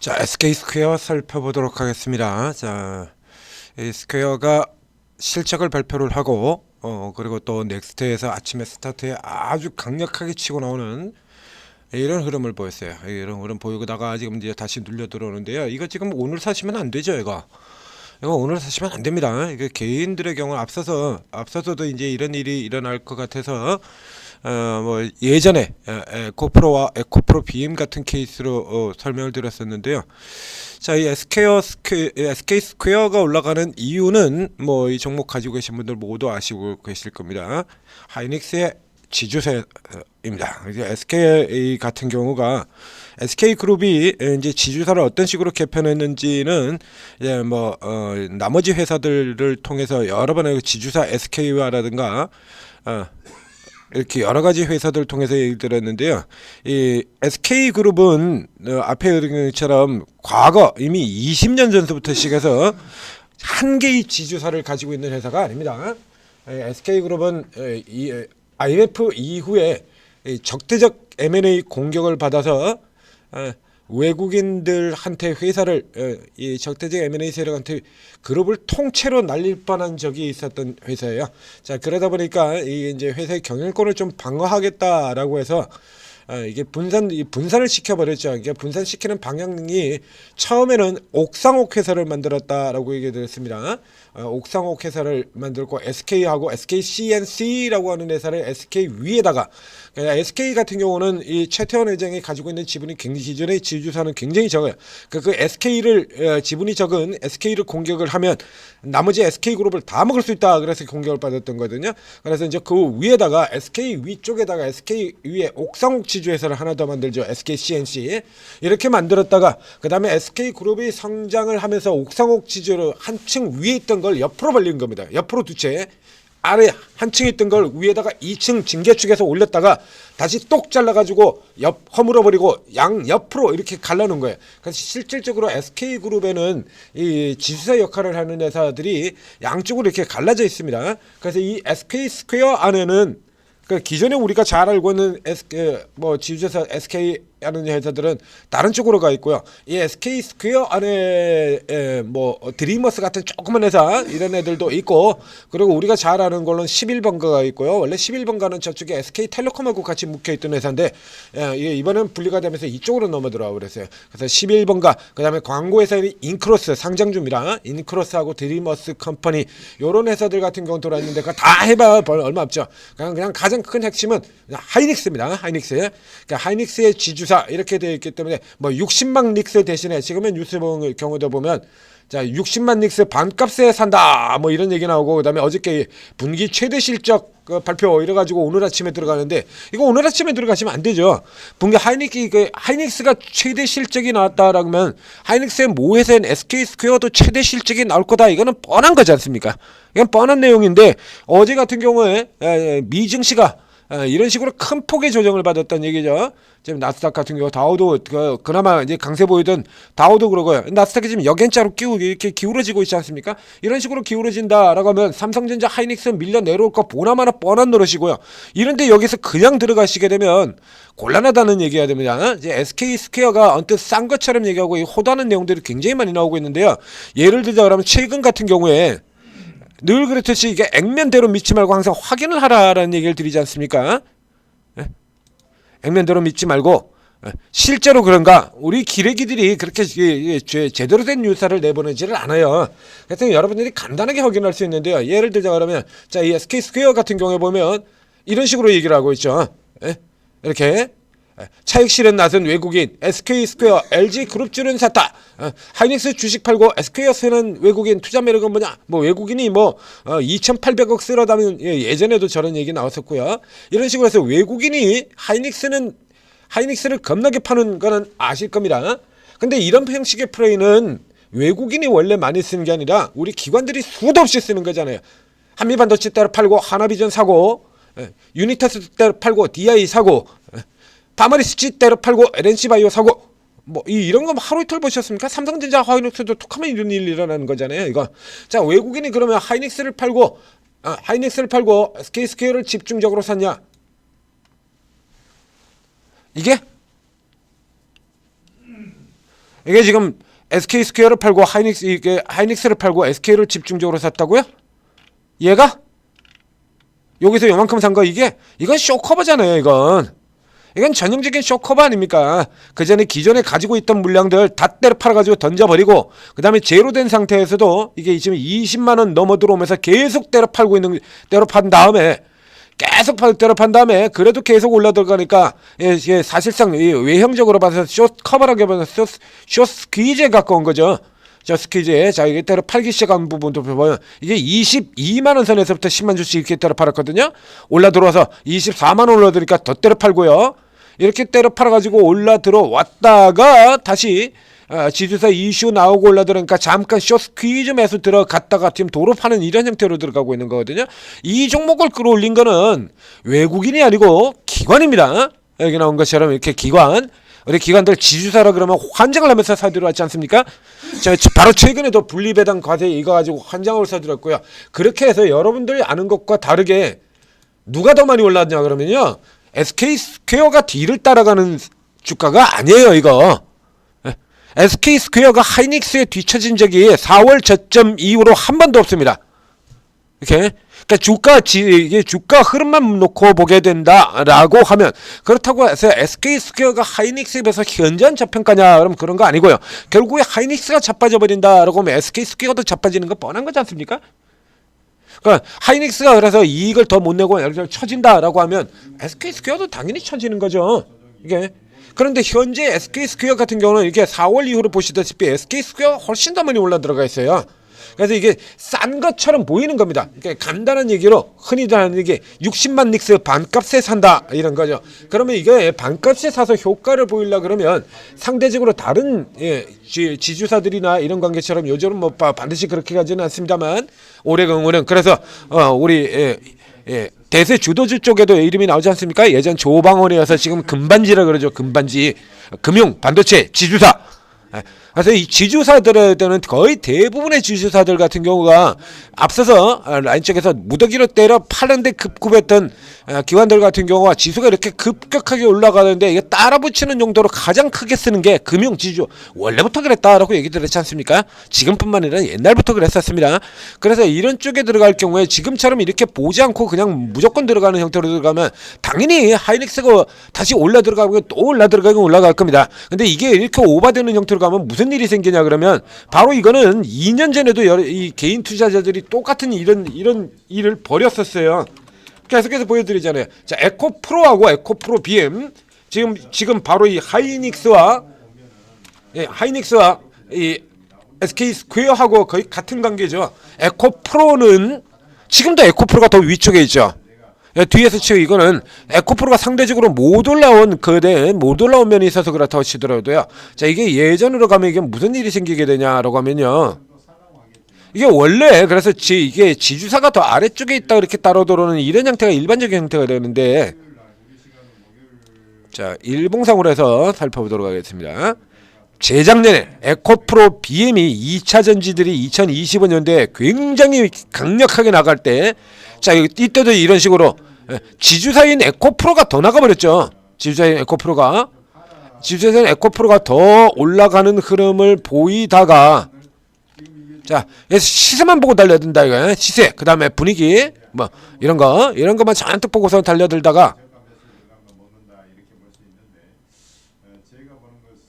자, SK 스퀘어 살펴보도록 하겠습니다. 자, 이 스퀘어가 실적을 발표를 하고, 그리고 또 넥스트에서 아침에 스타트에 아주 강력하게 치고 나오는 이런 흐름을 보였어요. 이런 흐름 보이다가 지금 이제 다시 눌려 들어오는데요. 이거 지금 오늘 사시면 안 되죠, 이거 오늘 사시면 안 됩니다. 이게 개인들의 경우 앞서서도 이제 이런 일이 일어날 것 같아서 뭐 예전에 에코프로와 에코프로 BM 같은 케이스로 설명을 드렸었는데요. 자, 이 SK 스퀘어가 올라가는 이유는 뭐 이 종목 가지고 계신 분들 모두 아시고 계실 겁니다. 하이닉스의 지주사입니다. 이제 SK 같은 경우가 SK 그룹이 이제 지주사를 어떤 식으로 개편했는지는 이제 뭐 나머지 회사들을 통해서 여러 번의 지주사 SK와라든가 이렇게 여러 가지 회사들 통해서 얘기 들었는데요. 이 SK 그룹은 앞에 얘기한 것처럼 과거 이미 20년 전부터 시작해서 한 개의 지주사를 가지고 있는 회사가 아닙니다. SK 그룹은 IMF 이후에 적대적 M&A 공격을 받아서 외국인들한테 회사를 이 적대적 M&A 세력한테 그룹을 통째로 날릴 뻔한 적이 있었던 회사예요. 자, 그러다 보니까 이 이제 회사의 경영권을 좀 방어하겠다라고 해서 이게 분산을 시켜버렸죠. 그러니까 분산시키는 방향이 처음에는 옥상옥 회사를 만들었다라고 얘기 드렸습니다. 옥상옥 회사를 만들고 SK하고 SK CNC라고 하는 회사를 SK 위에다가 SK 같은 경우는 이 최태원 회장이 가지고 있는 지분이 굉장히 기존의 지주사는 굉장히 적어요. 그 SK를 지분이 적은 SK를 공격을 하면 나머지 SK 그룹을 다 먹을 수 있다. 그래서 공격을 받았던 거거든요. 그래서 이제 그 위에다가 SK 위쪽에다가 SK 위에 옥상옥 지주회사를 하나 더 만들죠. SK CNC 이렇게 만들었다가 그 다음에 SK 그룹이 성장을 하면서 옥상옥 지주로 한층 위에 있던 걸 옆으로 벌린 겁니다. 옆으로 두 채. 아래 한 층 있던 걸 위에다가 2층 징계축에서 올렸다가 다시 똑 잘라가지고 허물어 버리고 양 옆으로 이렇게 갈라놓은 거예요. 그래서 실질적으로 SK그룹에는 이 지주사 역할을 하는 회사들이 양쪽으로 이렇게 갈라져 있습니다. 그래서 이 SK 스퀘어 안에는 그 기존에 우리가 잘 알고 있는 뭐 지주사 SK 하는 회사들은 다른 쪽으로 가 있고요. 이 SK 스퀘어 안에 뭐 드리머스 같은 조그만 회사 이런 애들도 있고, 그리고 우리가 잘 아는 걸로는 11번가가 있고요. 원래 11번가는 저쪽에 SK텔레콤하고 같이 묶여 있던 회사인데 이번엔 분리가 되면서 이쪽으로 넘어 들어와 버렸어요. 그래서 11번가, 그다음에 광고 회사인 인크로스 상장주입니다. 인크로스하고 드리머스 컴퍼니 요런 회사들 같은 경우 들어왔는데 그거 다 해봐 얼마 없죠. 그냥 가장 큰 핵심은 하이닉스입니다. 하이닉스. 그러니까 하이닉스의 지주 이렇게 되어 있기 때문에 뭐 60만 닉스 대신에 지금의 뉴스 본 경우도 보면 자 60만 닉스 반값에 산다 뭐 이런 얘기 나오고, 그다음에 어저께 분기 최대 실적 발표 이래가지고 오늘 아침에 들어가는데 이거 오늘 아침에 들어가시면 안 되죠. 분기 하이닉스가 최대 실적이 나왔다라면 하이닉스의 모 회사인 SK 스퀘어도 최대 실적이 나올 거다. 이거는 뻔한 거지 않습니까? 이건 뻔한 내용인데 어제 같은 경우에 미증시가 이런 식으로 큰 폭의 조정을 받았다는 얘기죠. 지금 나스닥 같은 경우 다우도 그나마 이제 강세 보이던 다우도 그러고요. 나스닥이 지금 역행자로 이렇게 기울어지고 있지 않습니까? 이런 식으로 기울어진다라고 하면 삼성전자, 하이닉스 밀려 내려올 거 보나마나 뻔한 노릇이고요. 이런데 여기서 그냥 들어가시게 되면 곤란하다는 얘기가 됩니다. 이제 SK 스퀘어가 언뜻 싼 것처럼 얘기하고 호도하는 내용들이 굉장히 많이 나오고 있는데요. 예를 들자 그러면 최근 같은 경우에 늘 그렇듯이 이게 액면대로 믿지 말고 항상 확인을 하라라는 얘기를 드리지 않습니까? 액면대로 믿지 말고 실제로 그런가? 우리 기레기들이 그렇게 제대로 된 뉴스를 내보내지를 않아요. 그래서 여러분들이 간단하게 확인할 수 있는데요. 예를 들자 그러면 자, 이 SK 스퀘어 같은 경우에 보면 이런 식으로 얘기를 하고 있죠. 이렇게 차익 실현 나선 외국인 SK 스퀘어 LG 그룹주는 샀다. 하이닉스 주식 팔고 SK 쓰는 외국인 투자 매력은 뭐냐? 뭐 외국인이 뭐 2,800억 쓸어다면 예전에도 저런 얘기 나왔었고요. 이런 식으로 해서 외국인이 하이닉스를 겁나게 파는 거는 아실 겁니다. 근데 이런 형식의 플레이는 외국인이 원래 많이 쓰는 게 아니라 우리 기관들이 수도 없이 쓰는 거잖아요. 한미반도체 따로 팔고 하나비전 사고 유니타스 따로 팔고 DI 사고 바마리스치 때려 팔고 LNC 바이오 사고 뭐 이런 거 하루 이틀 보셨습니까? 삼성전자, 하이닉스도 톡하면 이런 일이 일어나는 거잖아요. 이거 자, 외국인이 그러면 하이닉스를 팔고 SK 스퀘어를 집중적으로 샀냐? 이게 이게 지금 SK 스퀘어를 팔고 하이닉스를 팔고 SK를 집중적으로 샀다고요? 얘가 여기서 요만큼 산 거 이건 쇼커버잖아요. 이건 전형적인 쇼커버 아닙니까? 그 전에 기존에 가지고 있던 물량들 다 때려 팔아가지고 던져버리고 그 다음에 제로된 상태에서도 이게 지금 20만원 넘어 들어오면서 계속 때려 판 다음에 그래도 계속 올라 들어가니까 예, 사실상 외형적으로 봐서 쇼커버라고 하면 쇼 스퀴즈에 가까운 거죠. 저 스퀴즈에 자 이게 때려 팔기 시작한 부분도 보면 이게 22만원 선에서부터 10만 주씩 이렇게 때려 팔았거든요. 올라 들어와서 24만원 올라 들으니까 더 때려 팔고요. 이렇게 때려 팔아가지고 올라 들어왔다가 다시 지주사 이슈 나오고 올라 들어니까 잠깐 쇼 스퀴즈 매수 들어갔다가 지금 도로 파는 이런 형태로 들어가고 있는 거거든요. 이 종목을 끌어올린 거는 외국인이 아니고 기관입니다. 여기 나온 것처럼 이렇게 기관, 우리 기관들 지주사라 그러면 환장을 하면서 사들어왔지 않습니까? 바로 최근에도 분리배당 과세 이거 가지고 환장을 사들었고요. 그렇게 해서 여러분들이 아는 것과 다르게 누가 더 많이 올랐냐 그러면요, SK 스퀘어가 뒤를 따라가는 주가가 아니에요. 이거 SK 스퀘어가 하이닉스에 뒤처진 적이 4월 저점 이후로 한 번도 없습니다. 이렇게 그러니까 주가 흐름만 놓고 보게 된다라고 하면, 그렇다고 해서 SK 스퀘어가 하이닉스에 비해서 현저한 저평가냐 그러면 그런 거 아니고요. 결국에 하이닉스가 자빠져 버린다라고 하면 SK 스퀘어도 자빠지는 거 뻔한 거지 않습니까? 그러니까 하이닉스가 그래서 이익을 더 못 내고 처진다라고 하면 SK 스퀘어도 당연히 처지는 거죠. 이게 그런데 현재 SK 스퀘어 같은 경우는 이렇게 4월 이후로 보시다시피 SK 스퀘어가 훨씬 더 많이 올라 들어가 있어요. 그래서 이게 싼 것처럼 보이는 겁니다. 그러니까 간단한 얘기로 흔히들 하는 얘기 60만 닉스 반값에 산다 이런 거죠. 그러면 이게 반값에 사서 효과를 보이려 그러면 상대적으로 다른 지주사들이나 이런 관계처럼 요즘은 뭐 반드시 그렇게 가지는 않습니다만 올해 경우는 그래서 우리 대세 주도주 쪽에도 이름이 나오지 않습니까? 예전 조방원이어서 지금 금반지라 그러죠. 금반지, 금융, 반도체, 지주사. 그래서 이 지주사들은 거의 대부분의 지주사들 같은 경우가 앞서서 라인 쪽에서 무더기로 때려 파는데 급급했던 기관들 같은 경우가 지수가 이렇게 급격하게 올라가는데 이게 따라 붙이는 용도로 가장 크게 쓰는 게 금융 지주. 원래부터 그랬다라고 얘기들 했지 않습니까? 지금뿐만 아니라 옛날부터 그랬었습니다. 그래서 이런 쪽에 들어갈 경우에 지금처럼 이렇게 보지 않고 그냥 무조건 들어가는 형태로 들어가면 당연히 하이닉스가 다시 올라 들어가고 또 올라 들어가고 올라갈 겁니다. 근데 이게 이렇게 오버되는 형태로 가면 무슨 일이 생기냐 그러면 바로 이거는 2년 전에도 이 개인 투자자들이 똑같은 이런 일을 벌였었어요. 계속해서 보여드리잖아요. 자, 에코프로하고 에코프로 BM 지금 바로 이 하이닉스와 이 SK 스퀘어하고 거의 같은 관계죠. 에코프로는 지금도 에코프로가 더 위쪽에 있죠. 뒤에서 치고 이거는 에코프로가 상대적으로 못 올라온 면이 있어서 그렇다고 치더라도요. 자, 이게 예전으로 가면 이게 무슨 일이 생기게 되냐라고 하면요. 이게 원래 그래서 이게 지주사가 더 아래쪽에 있다 이렇게 따로 들어오는 이런 형태가 일반적인 형태가 되는데, 자, 일봉상으로 해서 살펴보도록 하겠습니다. 재작년에 에코프로 BM이 2차 전지들이 2025년도에 굉장히 강력하게 나갈 때, 자, 이때도 이런 식으로 지주사인 에코프로가 더 나가버렸죠. 지주사인 에코프로가 더 올라가는 흐름을 보이다가, 자, 시세만 보고 달려든다 이거. 시세, 그 다음에 분위기, 뭐 이런 것만 잔뜩 보고서 달려들다가,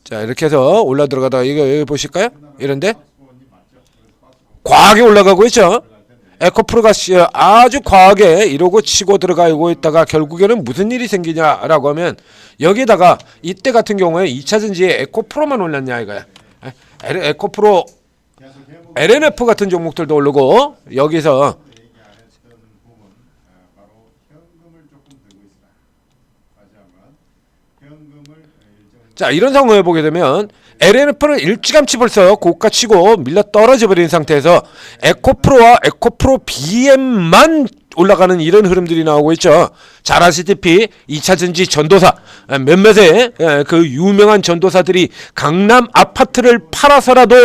자, 이렇게 해서 올라 들어가다가 이거 여기 보실까요? 이런데 과하게 올라가고 있죠. 에코프로가 아주 과하게 이러고 치고 들어가고 있다가 결국에는 무슨 일이 생기냐라고 하면, 여기다가 이때 같은 경우에 2차 전지에 에코프로만 올랐냐 이거야. 에코프로 LNF 같은 종목들도 오르고, 여기서 자, 이런 상황을 보게 되면 LNF는 일찌감치 벌써 고가 치고 밀려 떨어져 버린 상태에서 에코프로와 에코프로 BM만 올라가는 이런 흐름들이 나오고 있죠. 잘 아시다시피 2차 전지 전도사, 몇몇의 그 유명한 전도사들이 강남 아파트를 팔아서라도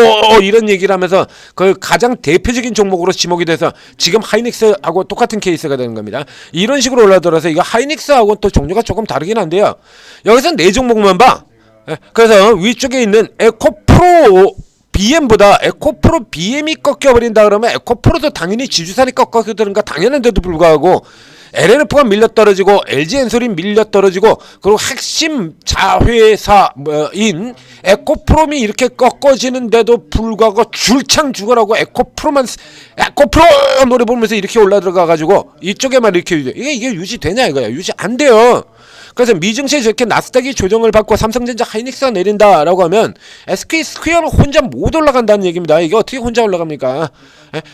이런 얘기를 하면서 그 가장 대표적인 종목으로 지목이 돼서 지금 하이닉스하고 똑같은 케이스가 되는 겁니다. 이런 식으로 올라들어서 이거 하이닉스하고 또 종류가 조금 다르긴 한데요. 여기서 네 종목만 봐. 그래서 위쪽에 있는 에코프로 BM보다 에코프로 BM이 꺾여버린다 그러면 에코프로도 당연히 지주사이 꺾어드는 거 당연한데도 불구하고 LNF가 밀려 떨어지고 LG엔솔이 밀려 떨어지고 그리고 핵심 자회사인 에코프롬이 이렇게 꺾어지는데도 불구하고 줄창 죽어라고 에코프로 노래 부르면서 이렇게 올라 들어가가지고 이쪽에만 이렇게 이게 유지되냐 이거야. 유지 안 돼요. 그래서 미증시에 저렇게 나스닥이 조정을 받고 삼성전자 하이닉스가 내린다라고 하면 SK 스퀘어는 혼자 못 올라간다는 얘기입니다. 이게 어떻게 혼자 올라갑니까?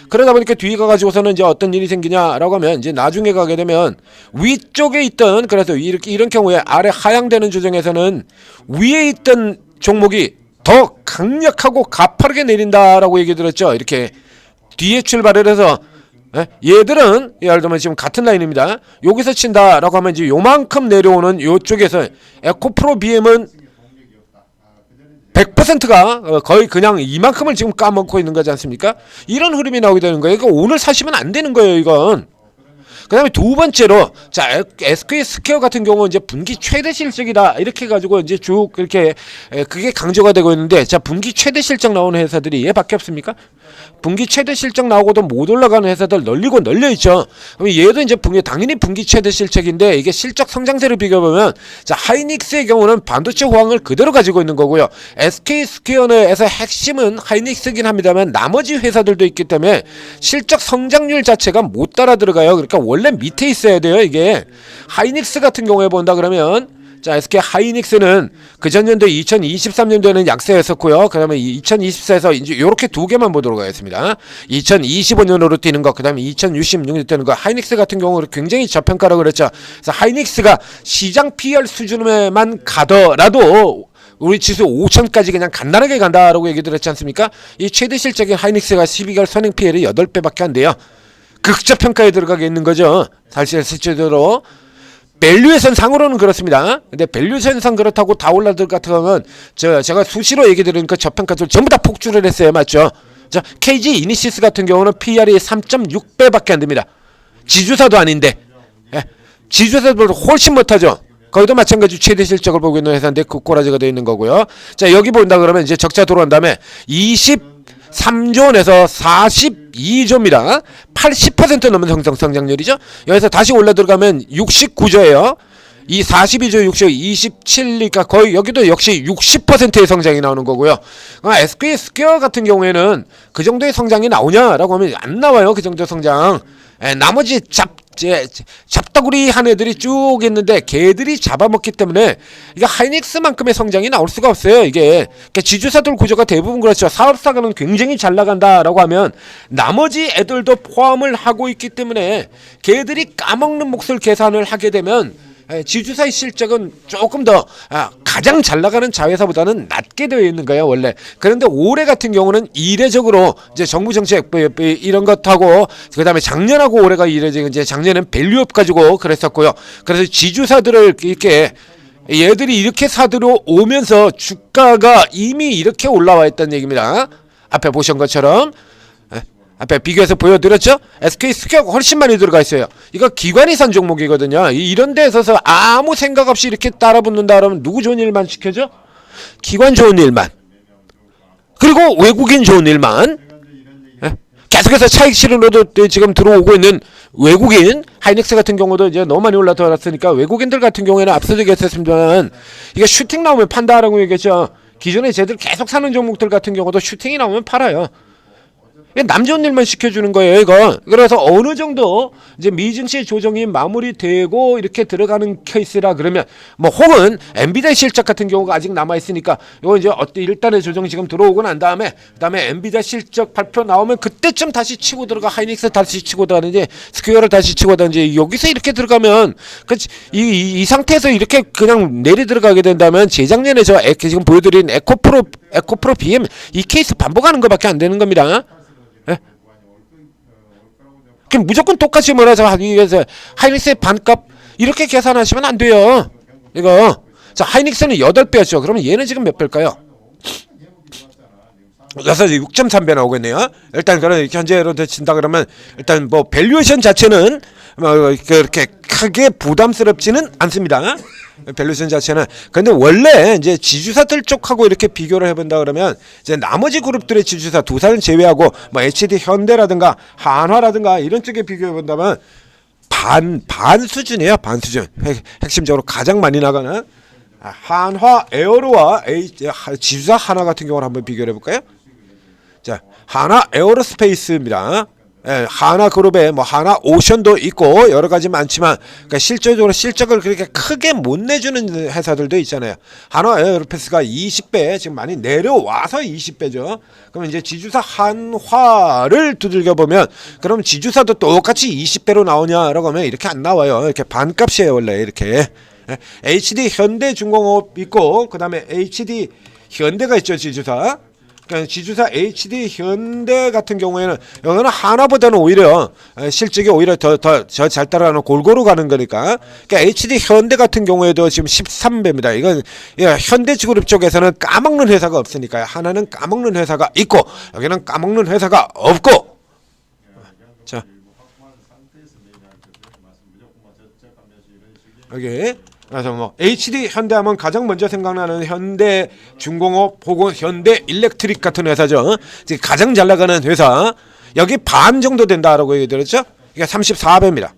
그러다 보니까 뒤에 가가지고서는 이제 어떤 일이 생기냐라고 하면 이제 나중에 가게 되면 위쪽에 있던 그래서 이렇게 이런 경우에 아래 하향되는 조정에서는 위에 있던 종목이 더 강력하고 가파르게 내린다라고 얘기 들었죠. 이렇게 뒤에 출발을 해서 얘들은 예를 들면 지금 같은 라인입니다. 여기서 친다라고 하면 이제 요만큼 내려오는 요쪽에서 에코프로 BM은 100%가 거의 그냥 이만큼을 지금 까먹고 있는 거지 않습니까? 이런 흐름이 나오게 되는 거예요. 그러니까 오늘 사시면 안 되는 거예요, 이건. 그 다음에 두 번째로, 자, SK 스퀘어 같은 경우는 이제 분기 최대 실적이다. 이렇게 해가지고 이제 쭉 이렇게, 그게 강조가 되고 있는데, 자, 분기 최대 실적 나오는 회사들이 얘밖에 없습니까? 분기 최대 실적 나오고도 못 올라가는 회사들 널리고 널려있죠. 그럼 얘도 이제 당연히 분기 최대 실적인데, 이게 실적 성장세를 비교해보면, 자, 하이닉스의 경우는 반도체 호황을 그대로 가지고 있는 거고요. SK 스퀘어에서 핵심은 하이닉스긴 합니다만, 나머지 회사들도 있기 때문에, 실적 성장률 자체가 못 따라 들어가요. 그러니까 원래 밑에 있어야 돼요. 이게 하이닉스 같은 경우에 본다 그러면 자 SK 하이닉스는 그 전년도 2023년도에는 약세였었고요. 그 다음에 2024에서 이제 요렇게 두 개만 보도록 하겠습니다. 2025년으로 뛰는 거, 그 다음에 2066년 뛰는 거. 하이닉스 같은 경우는 굉장히 저평가라고 그랬죠. 그래서 하이닉스가 시장 PR 수준에만 가더라도 우리 지수 5천까지 그냥 간단하게 간다라고 얘기 들었지 않습니까? 이 최대 실적인 하이닉스가 12개월 선행 PL이 8배밖에 안 돼요. 극저 평가에 들어가게 있는 거죠. 사실 실제로 밸류에이션 상으로는 그렇습니다. 근데 밸류에이션 상 그렇다고 다 올라들 같은 경우는 제가 수시로 얘기 드리니까 저평가들 전부 다 폭주를 했어요. 맞죠? 자, KG 이니시스 같은 경우는 PR이 3.6배밖에 안 됩니다. 지주사도 아닌데. 지주사도 훨씬 못하죠. 거기도 마찬가지 최대 실적을 보고 있는 회사인데 그 꼬라지가 되어 있는 거고요. 자, 여기 본다 그러면 이제 적자 들어온 다음에 23조 원에서 42조입니다. 80% 넘는 성장률이죠. 여기서 다시 올라 들어가면 69조예요. 이 42조 60, 27이니까 거의 여기도 역시 60%의 성장이 나오는 거고요. SK 스퀘어 같은 경우에는 그 정도의 성장이 나오냐라고 하면 안 나와요. 그 정도 성장. 나머지 잡다구리한 애들이 쭉 있는데 걔들이 잡아먹기 때문에 이게 하이닉스만큼의 성장이 나올 수가 없어요. 이게 그러니까 지주사들 구조가 대부분 그렇죠. 사업사가는 굉장히 잘 나간다라고 하면 나머지 애들도 포함을 하고 있기 때문에 걔들이 까먹는 몫을 계산을 하게 되면 지주사의 실적은 조금 더 가장 잘 나가는 자회사보다는 낮게 되어 있는 거예요 원래. 그런데 올해 같은 경우는 이례적으로 이제 정부 정책 이런 것하고 그 다음에 작년하고 올해가 이례적인 이제 작년엔 밸류업 가지고 그랬었고요. 그래서 지주사들을 이렇게 얘들이 이렇게 사들어 오면서 주가가 이미 이렇게 올라와 있다는 얘기입니다. 앞에 보신 것처럼. 앞에 비교해서 보여드렸죠? SK 스퀘어가 훨씬 많이 들어가 있어요. 이거 기관이 산 종목이거든요. 이런 데에 있어서 아무 생각 없이 이렇게 따라붙는다 그러면 누구 좋은 일만 시켜줘? 기관 좋은 일만. 그리고 외국인 좋은 일만. 계속해서 차익 실현으로도 지금 들어오고 있는 외국인 하이닉스 같은 경우도 이제 너무 많이 올라들었으니까 외국인들 같은 경우에는 앞서지게 했었습니다만 이게 슈팅 나오면 판다라고 얘기했죠. 기존에 쟤들 계속 사는 종목들 같은 경우도 슈팅이 나오면 팔아요. 남 좋은 일만 시켜주는 거예요, 이거. 그래서 어느 정도 이제 미증시 조정이 마무리되고 이렇게 들어가는 케이스라 그러면 뭐 혹은 엔비디아 실적 같은 경우가 아직 남아 있으니까 이거 이제 일단의 조정이 지금 들어오고 난 다음에 그다음에 엔비디아 실적 발표 나오면 그때쯤 다시 치고 들어가 하이닉스 다시 치고 들어가는지 스퀘어를 다시 치고 들어가는지 여기서 이렇게 들어가면 이 상태에서 이렇게 그냥 내리 들어가게 된다면 재작년에 저 지금 보여드린 에코프로 BM 이 케이스 반복하는 것밖에 안 되는 겁니다. 그럼 무조건 똑같이 뭐라서 하이닉스의 반값 이렇게 계산하시면 안 돼요. 이거 자 하이닉스는 8배였죠. 그러면 얘는 지금 몇 배일까요? 그래서 6.3배 나오겠네요. 일단 그런 현재로 친다 그러면 일단 뭐 밸류에이션 자체는 뭐 그렇게 크게 부담스럽지는 않습니다. 밸류에이션 자체는. 근데 원래 이제 지주사들 쪽하고 이렇게 비교를 해본다 그러면 이제 나머지 그룹들의 지주사 두사를 제외하고 뭐 HD 현대라든가 한화라든가 이런 쪽에 비교해 본다면 반 수준이에요. 반 수준. 핵심적으로 가장 많이 나가는 한화 에어로와 지주사 하나 같은 경우를 한번 비교해 볼까요? 자, 하나 에어로스페이스입니다. 예, 하나 그룹에 뭐 하나 오션도 있고 여러 가지 많지만 그러니까 실질적으로 실적을 그렇게 크게 못 내주는 회사들도 있잖아요. 하나 에어로스페이스가 20배 지금 많이 내려와서 20배죠. 그러면 이제 지주사 한화를 두들겨 보면 그럼 지주사도 똑같이 20배로 나오냐라고 하면 이렇게 안 나와요. 이렇게 반값이에요 원래 이렇게. 예, HD 현대중공업 있고 그 다음에 HD 현대가 있죠 지주사. 그러니까 지주사 HD 현대 같은 경우에는 여기는 하나보다는 오히려 실적이 오히려 더 잘 따라가는 골고루 가는 거니까. 그러니까 HD 현대 같은 경우에도 지금 13배입니다. 이건 현대그룹 쪽에서는 까먹는 회사가 없으니까요. 하나는 까먹는 회사가 있고 여기는 까먹는 회사가 없고. 자, 여기. 그래서 뭐 HD 현대하면 가장 먼저 생각나는 현대중공업 혹은 현대일렉트릭 같은 회사죠. 가장 잘 나가는 회사. 여기 반 정도 된다라고 얘기 들었죠. 이게 34배입니다.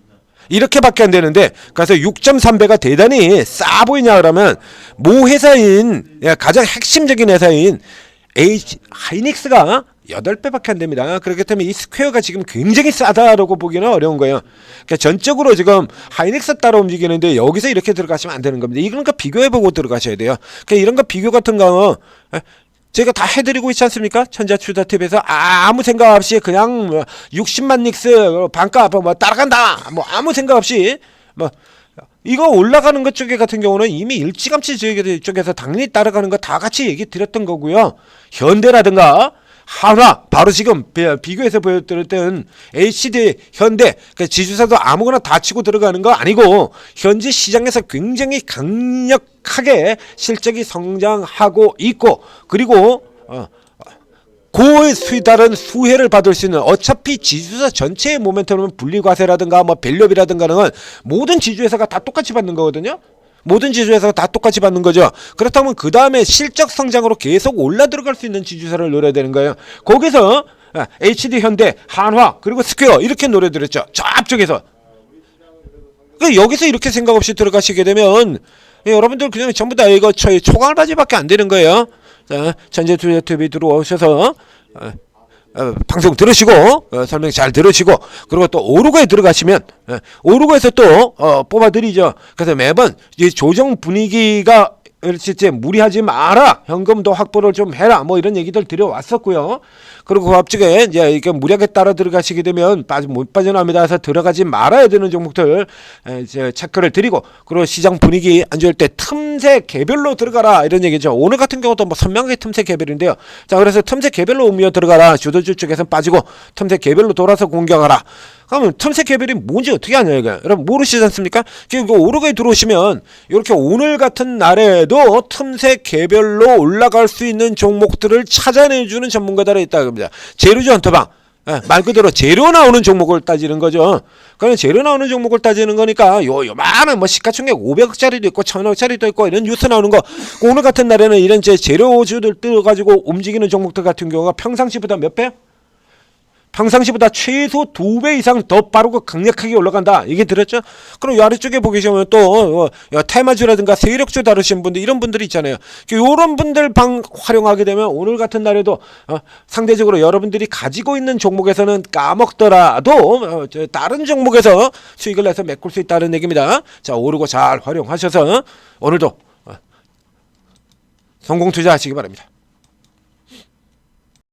이렇게밖에 안 되는데 그래서 6.3배가 대단히 싸 보이냐 그러면 모 회사인 가장 핵심적인 회사인 하이닉스가 8배밖에 안 됩니다. 그렇기 때문에 이 스퀘어가 지금 굉장히 싸다라고 보기는 어려운 거예요. 그러니까 전적으로 지금 하이닉스 따라 움직이는데 여기서 이렇게 들어가시면 안 되는 겁니다. 이런 거 비교해보고 들어가셔야 돼요. 그러니까 이런 거 비교 같은 거 제가 다 해드리고 있지 않습니까? 천자투자TV에서 아무 생각 없이 그냥 뭐 60만 닉스 반값 뭐 따라간다 뭐 아무 생각 없이 뭐 이거 올라가는 것 쪽에 같은 경우는 이미 일찌감치 저희 쪽에서 당연히 따라가는 거 다 같이 얘기 드렸던 거고요. 현대라든가 한화 바로 지금 비교해서 보여드렸던 HD 현대 그러니까 지주사도 아무거나 다 치고 들어가는 거 아니고 현재 시장에서 굉장히 강력하게 실적이 성장하고 있고 그리고 고의 다른 수혜를 받을 수 있는 어차피 지주사 전체의 모멘텀은 분리과세라든가 뭐 밸류업이라든가는 모든 지주회사가 다 똑같이 받는 거거든요. 모든 지주회사가 다 똑같이 받는 거죠. 그렇다면 그 다음에 실적 성장으로 계속 올라 들어갈 수 있는 지주사를 노려야 되는 거예요. 거기서 HD 현대, 한화 그리고 스퀘어 이렇게 노려드렸죠. 저 앞쪽에서. 여기서 이렇게 생각 없이 들어가시게 되면 여러분들 그냥 전부 다 이거 초강바지밖에 안 되는 거예요. 자, 천재투자TV 들어오셔서 방송 들으시고 설명 잘 들으시고 그리고 또 오르고에 들어가시면 오르고에서 또 뽑아드리죠. 그래서 매번 이 조정 분위기가 실제 무리하지 마라. 현금도 확보를 좀 해라. 뭐 이런 얘기들 드려왔었고요. 그리고 그 앞쪽에 이제 이게 무리하게 따라 들어가시게 되면 못 빠져나옵니다. 해서 들어가지 말아야 되는 종목들 이제 체크를 드리고 그리고 시장 분위기 안 좋을 때 틈새 개별로 들어가라 이런 얘기죠. 오늘 같은 경우도 뭐 선명하게 틈새 개별인데요. 자, 그래서 틈새 개별로 음미어 들어가라. 주도주 쪽에서 빠지고 틈새 개별로 돌아서 공격하라. 그러면 틈새 개별이 뭔지 어떻게 아냐 이거 여러분 모르시지 않습니까? 그리고 오르고에 들어오시면 이렇게 오늘 같은 날에도 틈새 개별로 올라갈 수 있는 종목들을 찾아내주는 전문가들이 있다 겁니다. 재료주 헌터방 말 그대로 재료 나오는 종목을 따지는 거죠. 그러면 재료 나오는 종목을 따지는 거니까 요만한 뭐 시가총액 500억짜리도 있고 1000억짜리도 있고 이런 뉴스 나오는 거 오늘 같은 날에는 이런 재료주들 뜨가지고 움직이는 종목들 같은 경우가 평상시보다 몇 배? 평상시보다 최소 2배 이상 더 빠르고 강력하게 올라간다. 이게 들었죠? 그럼 이 아래쪽에 보시면 또 테마주라든가 세력주 다루시는 분들 이런 분들이 있잖아요. 이런 분들 활용하게 되면 오늘 같은 날에도 상대적으로 여러분들이 가지고 있는 종목에서는 까먹더라도 다른 종목에서 수익을 내서 메꿀 수 있다는 얘기입니다. 자, 오르고 잘 활용하셔서 오늘도 성공 투자하시기 바랍니다.